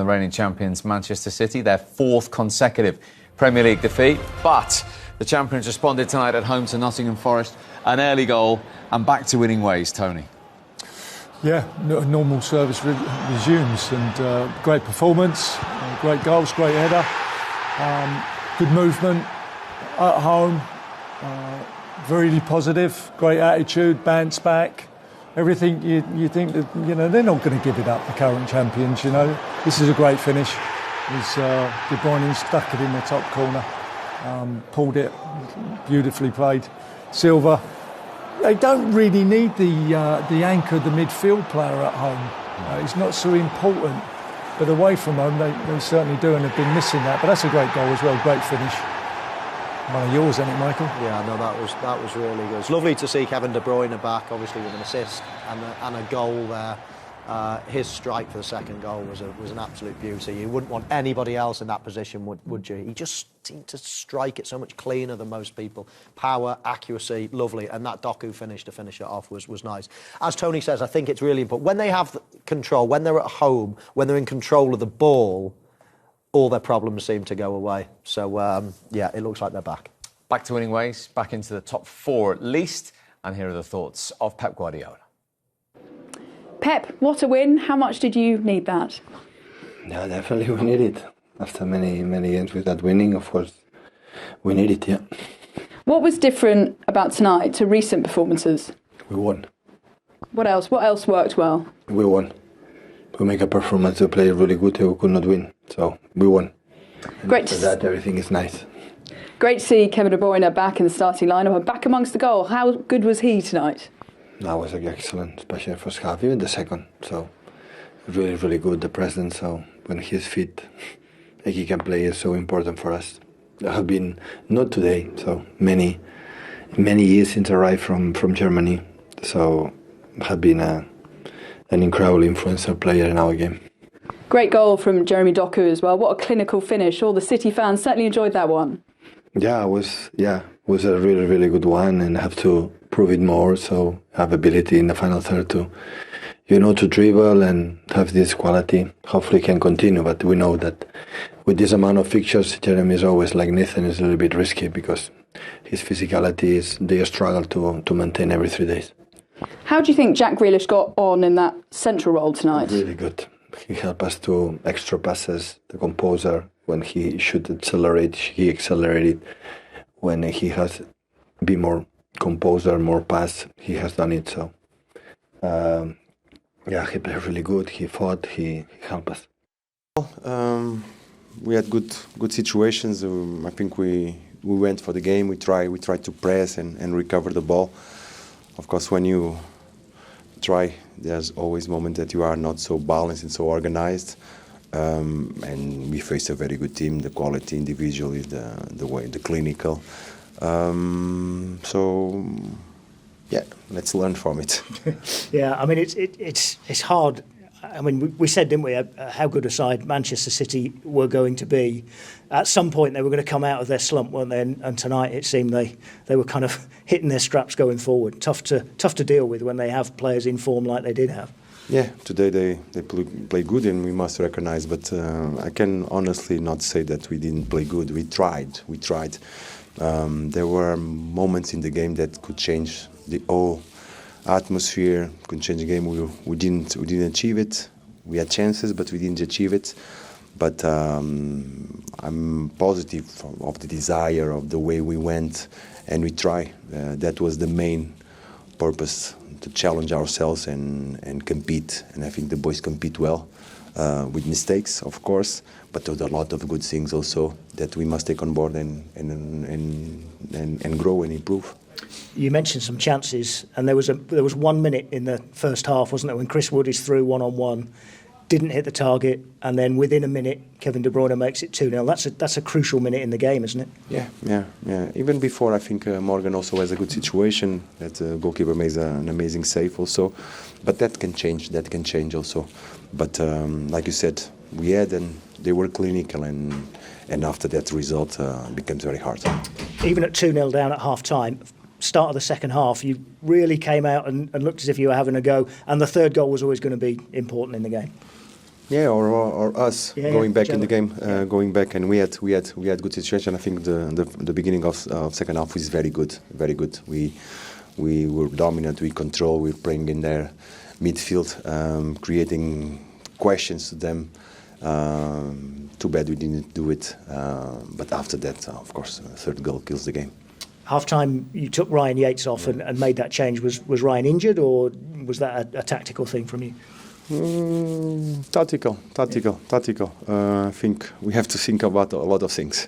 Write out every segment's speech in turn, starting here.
the reigning champions Manchester City, their 4th consecutive Premier League defeat. But the champions responded tonight at home to Nottingham Forest, an early goal and back to winning ways, Tony. Yeah, normal service resumes, and great performance, great goals, great header, good movement at home, very positive, great attitude, bounce back. Everything you think that, you know, they're not going to give it up, the current champions, you know. This is a great finish. De Bruyne stuck it in the top corner, pulled it, beautifully played. Silva, they don't really need the anchor, the midfield player at home. It's not so important, but away from home they certainly do, and have been missing that. But that's a great goal as well, great finish. One of yours, isn't it, Michael? Yeah, no, that was really good. It's lovely to see Kevin De Bruyne back, obviously with an assist and a goal there. His strike for the second goal was an absolute beauty. You wouldn't want anybody else in that position, would you? He just seemed to strike it so much cleaner than most people. Power, accuracy, lovely. And that Doku finish to finish it off was nice. As Tony says, I think it's really important. When they have control, when they're at home, when they're in control of the ball, all their problems seem to go away. So, yeah, it looks like they're back. Back to winning ways, back into the top 4 at least. And here are the thoughts of Pep Guardiola. Pep, what a win. How much did you need that? Yeah, definitely we need it. After many games without winning, of course, we need it, yeah. What was different about tonight to recent performances? We won. What else? What else worked well? We won. We make a performance to play really good, we could not win. So, we won. And great. For that, everything is nice. Great to see Kevin De Bruyne back in the starting lineup and back amongst the goal. How good was he tonight? That was excellent, especially first half, even the second. So, really, really good, the presence. So, when he's fit, he can play is so important for us. There have been, not today, so many years since I arrived from Germany. So, have been an incredible influencer player in our game. Great goal from Jeremy Doku as well. What a clinical finish. All the City fans certainly enjoyed that one. Yeah, it was a really, really good one, and I have to prove it more. So I have ability in the final third to dribble and have this quality. Hopefully can continue, but we know that with this amount of fixtures, Jeremy is always like Nathan, is a little bit risky because his physicality they struggle to maintain every 3 days. How do you think Jack Grealish got on in that central role tonight? Really good. He helped us to extra passes, the composer. When he should accelerate, he accelerated. When he has be more composer, more pass, he has done it. So, yeah, he played really good. He fought. He helped us. We had good situations. I think we went for the game. We tried to press and recover the ball. Of course, when you try, there's always moments that you are not so balanced and so organized. And we faced a very good team. The quality individually, the clinical. So, yeah, let's learn from it. Yeah, I mean it's hard. I mean, we said, didn't we, how good a side Manchester City were going to be. At some point, they were going to come out of their slump, weren't they? And tonight, it seemed they were kind of hitting their straps going forward. Tough to deal with when they have players in form like they did have. Yeah, today they play good, and we must recognize. But I can honestly not say that we didn't play good. We tried. There were moments in the game that could change the whole atmosphere, could change the game. We didn't achieve it. We had chances, but we didn't achieve it. But I'm positive of the desire, of the way we went, and we try. That was the main purpose, to challenge ourselves and compete. And I think the boys compete well, with mistakes, of course, but with a lot of good things also that we must take on board and grow and improve. You mentioned some chances, and there was 1 minute in the first half, wasn't there, when Chris Wood is through 1-on-1, didn't hit the target, and then within a minute, Kevin De Bruyne makes it 2-0. That's a crucial minute in the game, isn't it? Yeah. Even before, I think Morgan also has a good situation. That goalkeeper makes an amazing save also, but that can change also. But like you said, we had, and they were clinical, and after that result becomes very hard. Even at 2-0 down at half time, start of the second half, you really came out and looked as if you were having a go, and the third goal was always going to be important in the game. Yeah, or us going back in the game, going back, and we had good situation. I think the beginning of second half was very good, very good. We were dominant, we control, we were playing in their midfield, creating questions to them. Too bad we didn't do it, but after that, of course, third goal kills the game. Half time, you took Ryan Yates off and made that change. Was Ryan injured, or was that a tactical thing from you? Tactical. I think we have to think about a lot of things.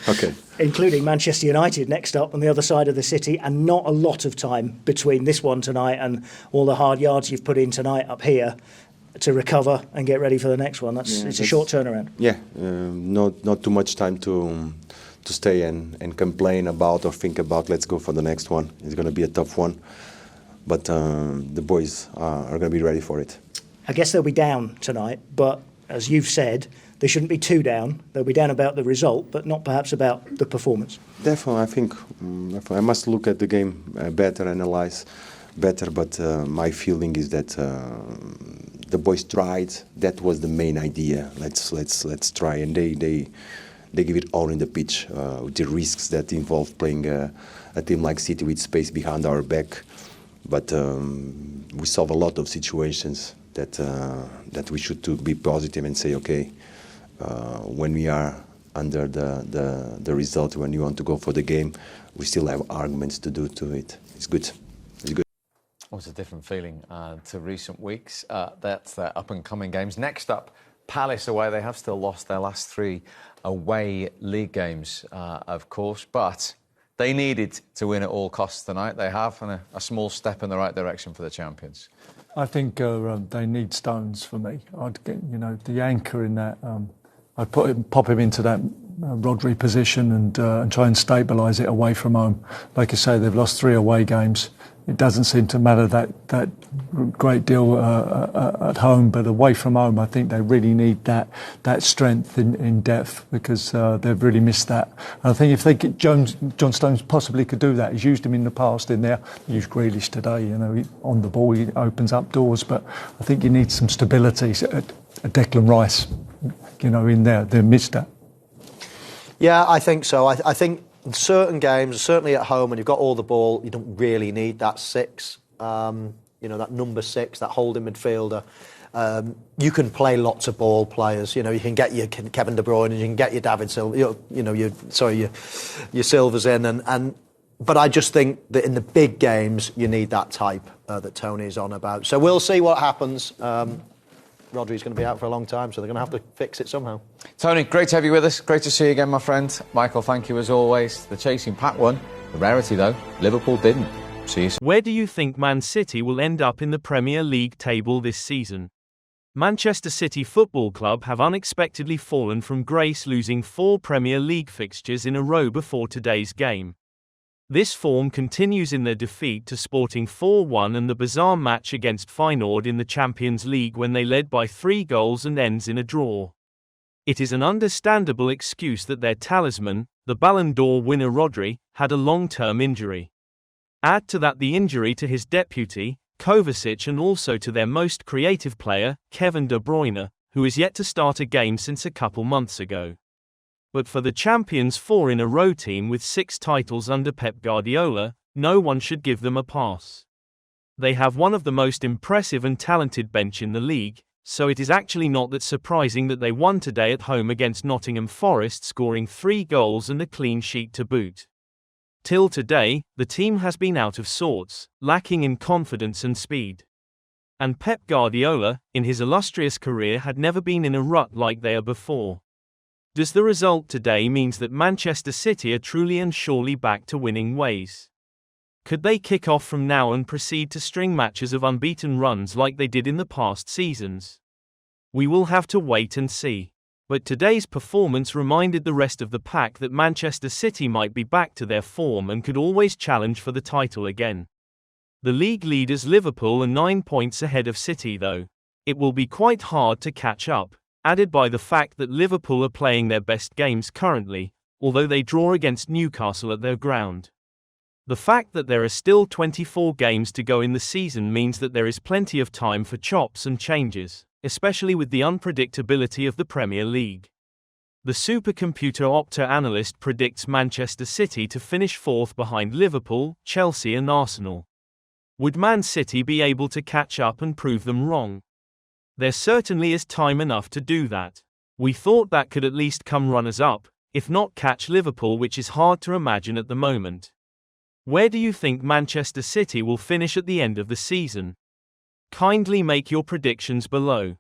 Okay. Including Manchester United next up on the other side of the city, and not a lot of time between this one tonight and all the hard yards you've put in tonight up here to recover and get ready for the next one. It's a short turnaround. Yeah, not too much time to stay and complain about or think about. Let's go for the next one. It's going to be a tough one. But the boys are going to be ready for it. I guess they'll be down tonight, but as you've said, they shouldn't be too down. They'll be down about the result, but not perhaps about the performance. Definitely, I think I must look at the game better, analyze better. But my feeling is that the boys tried. That was the main idea. Let's try, and they give it all in the pitch. With the risks that involve playing a team like City with space behind our back. But we solve a lot of situations that we should be positive and say, okay, when we are under the result, when you want to go for the game, we still have arguments to do to it. It's good. It's good. Well, it's a different feeling to recent weeks. That's their up-and-coming games. Next up, Palace away. They have still lost their last 3 away league games, of course, but they needed to win at all costs tonight. They have, and a small step in the right direction for the champions. I think they need Stones for me. I'd get, the anchor in that. I'd pop him into that Rodri position and try and stabilise it away from home. Like I say, they've lost 3 away games. It doesn't seem to matter that great deal at home, but away from home, I think they really need that strength in depth, because they've really missed that. And I think if they get John Stones possibly could do that. He's used him in the past in there. He used Grealish today. On the ball he opens up doors, but I think you need some stability. A Declan Rice, in there. They missed that. Yeah, I think so. I think in certain games, certainly at home, when you've got all the ball, you don't really need that 6. That number 6, that holding midfielder. You can play lots of ball players. You can get your Kevin De Bruyne and you can get your David Silva. Your Silvers in, but I just think that in the big games you need that type that Tony's on about. So we'll see what happens. Rodri's going to be out for a long time, so they're going to have to fix it somehow. Tony, great to have you with us. Great to see you again, my friend. Michael, thank you as always. The chasing pack won. The rarity, though, Liverpool didn't. See you soon. Where do you think Man City will end up in the Premier League table this season? Manchester City Football Club have unexpectedly fallen from grace, losing 4 Premier League fixtures in a row before today's game. This form continues in their defeat to Sporting 4-1 and the bizarre match against Feyenoord in the Champions League when they led by 3 goals and ends in a draw. It is an understandable excuse that their talisman, the Ballon d'Or winner Rodri, had a long-term injury. Add to that the injury to his deputy, Kovacic, and also to their most creative player, Kevin De Bruyne, who is yet to start a game since a couple months ago. But for the champions 4-in-a-row team with 6 titles under Pep Guardiola, no one should give them a pass. They have one of the most impressive and talented bench in the league, so it is actually not that surprising that they won today at home against Nottingham Forest, scoring 3 goals and a clean sheet to boot. Till today, the team has been out of sorts, lacking in confidence and speed. And Pep Guardiola, in his illustrious career, had never been in a rut like they are before. Does the result today means that Manchester City are truly and surely back to winning ways? Could they kick off from now and proceed to string matches of unbeaten runs like they did in the past seasons? We will have to wait and see. But today's performance reminded the rest of the pack that Manchester City might be back to their form and could always challenge for the title again. The league leaders Liverpool are 9 points ahead of City though. It will be quite hard to catch up, added by the fact that Liverpool are playing their best games currently, although they draw against Newcastle at their ground. The fact that there are still 24 games to go in the season means that there is plenty of time for chops and changes. especially with the unpredictability of the Premier League. The supercomputer Opta analyst predicts Manchester City to finish fourth behind Liverpool, Chelsea and Arsenal. Would Man City be able to catch up and prove them wrong? There certainly is time enough to do that. We thought that could at least come runners-up, if not catch Liverpool, which is hard to imagine at the moment. Where do you think Manchester City will finish at the end of the season? Kindly make your predictions below.